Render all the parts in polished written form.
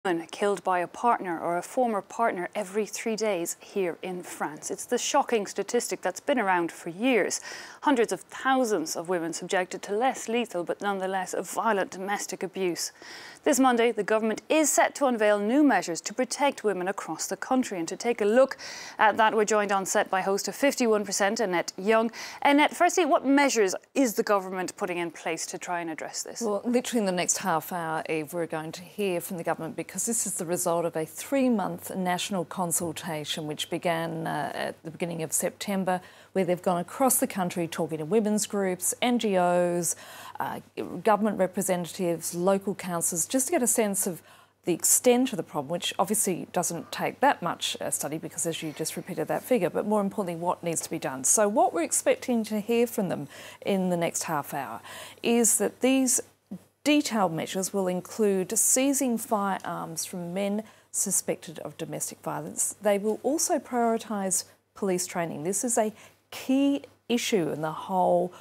Woman killed by a partner or a former partner every 3 days here in France. It's the shocking statistic that's been around for years. Hundreds of thousands of women subjected to less lethal but nonetheless violent domestic abuse. This Monday, the government is set to unveil new measures to protect women across the country. And to take a look at that, we're joined on set by host of 51%, Annette Young. Annette, firstly, what measures is the government putting in place to try and address this? Well, literally in the next half hour, Eve, we're going to hear from the government because this is the result of a 3-month national consultation which began at the beginning of September, where they've gone across the country talking to women's groups, NGOs, government representatives, local councils, just to get a sense of the extent of the problem, which obviously doesn't take that much study because, as you just repeated that figure, but more importantly, what needs to be done. So what we're expecting to hear from them in the next half hour is that these detailed measures will include seizing firearms from men suspected of domestic violence. They will also prioritise police training. This is a key issue in the whole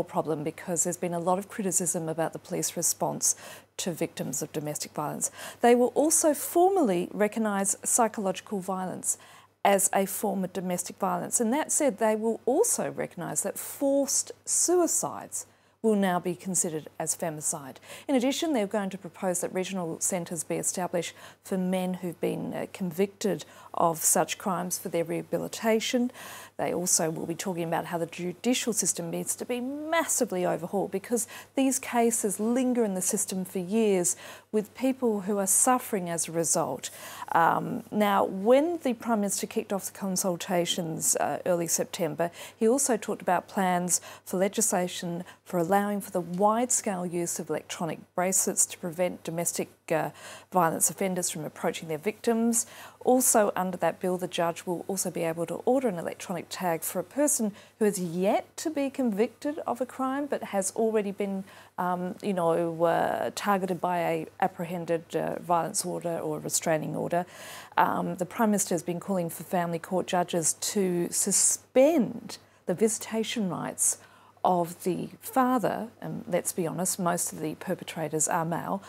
problem because there's been a lot of criticism about the police response to victims of domestic violence. They will also formally recognise psychological violence as a form of domestic violence. And that said, they will also recognise that forced suicides will now be considered as femicide. In addition, they're going to propose that regional centres be established for men who've been convicted of such crimes for their rehabilitation. They also will be talking about how the judicial system needs to be massively overhauled because these cases linger in the system for years with people who are suffering as a result. Now, when the Prime Minister kicked off the consultations early September, he also talked about plans for legislation for allowing for the wide-scale use of electronic bracelets to prevent domestic violence offenders from approaching their victims. Also, under that bill, the judge will also be able to order an electronic tag for a person who has yet to be convicted of a crime but has already been, targeted by a apprehended violence order or restraining order. The Prime Minister has been calling for family court judges to suspend the visitation rights of the father, and let's be honest, most of the perpetrators are male,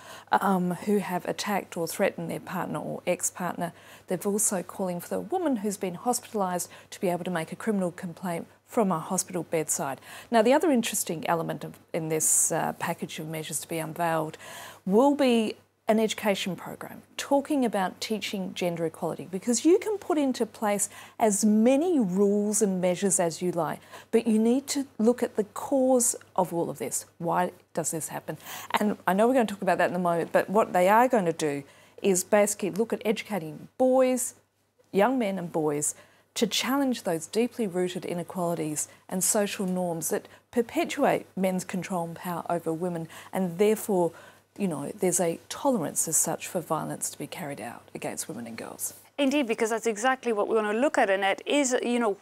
who have attacked or threatened their partner or ex-partner. They're also calling for the woman who's been hospitalised to be able to make a criminal complaint from a hospital bedside. Now, the other interesting element in this package of measures to be unveiled will be an education program talking about teaching gender equality, because you can put into place as many rules and measures as you like, but you need to look at the cause of all of this. Why does this happen? And I know we're going to talk about that in a moment, but what they are going to do is basically look at educating boys, young men and boys, to challenge those deeply rooted inequalities and social norms that perpetuate men's control and power over women, and therefore there's a tolerance as such for violence to be carried out against women and girls. Indeed, because that's exactly what we want to look at, Annette, is,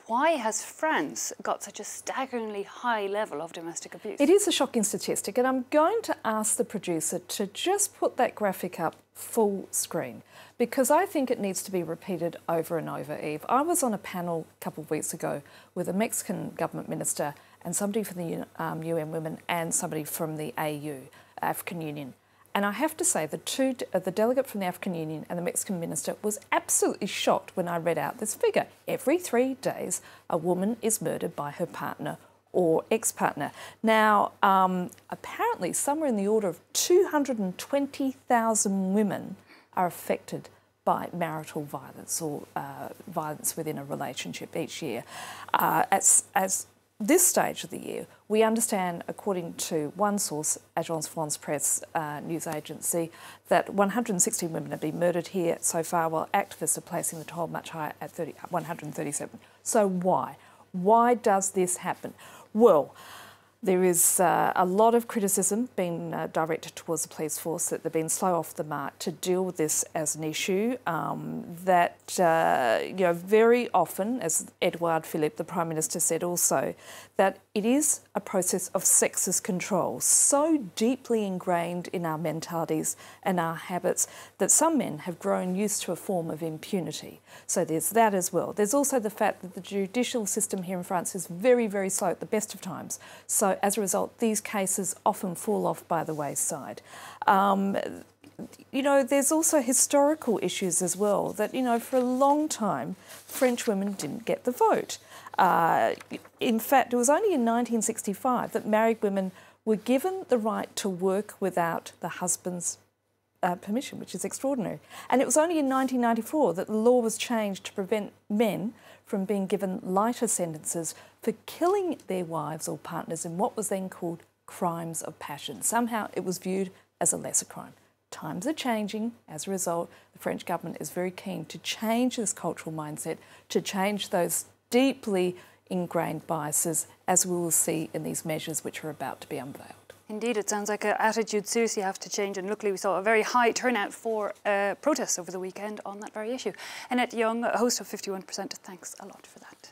why has France got such a staggeringly high level of domestic abuse? It is a shocking statistic, and I'm going to ask the producer to just put that graphic up full screen, because I think it needs to be repeated over and over, Eve. I was on a panel a couple of weeks ago with a Mexican government minister and somebody from the UN Women and somebody from the AU, African Union. And I have to say, the delegate from the African Union and the Mexican minister was absolutely shocked when I read out this figure. Every 3 days, a woman is murdered by her partner or ex-partner. Now, apparently, somewhere in the order of 220,000 women are affected by marital violence or violence within a relationship each year. As this stage of the year, we understand, according to one source, Agence France Presse news agency, that 160 women have been murdered here so far, while activists are placing the toll much higher at 137. So why? Why does this happen? Well, there is a lot of criticism being directed towards the police force that they've been slow off the mark to deal with this as an issue. Very often, as Edouard Philippe, the Prime Minister, said also, that it is a process of sexist control, so deeply ingrained in our mentalities and our habits that some men have grown used to a form of impunity. So there's that as well. There's also the fact that the judicial system here in France is very, very slow at the best of times. So as a result, these cases often fall off by the wayside. you know, there's also historical issues as well, that, you know, for a long time, French women didn't get the vote. In fact, it was only in 1965 that married women were given the right to work without the husband's permission, which is extraordinary. And it was only in 1994 that the law was changed to prevent men from being given lighter sentences for killing their wives or partners in what was then called crimes of passion. Somehow it was viewed as a lesser crime. Times are changing. As a result, the French government is very keen to change this cultural mindset, to change those deeply ingrained biases, as we will see in these measures which are about to be unveiled. Indeed, it sounds like an attitude seriously have to change, and luckily we saw a very high turnout for protests over the weekend on that very issue. Annette Young, host of 51%, thanks a lot for that.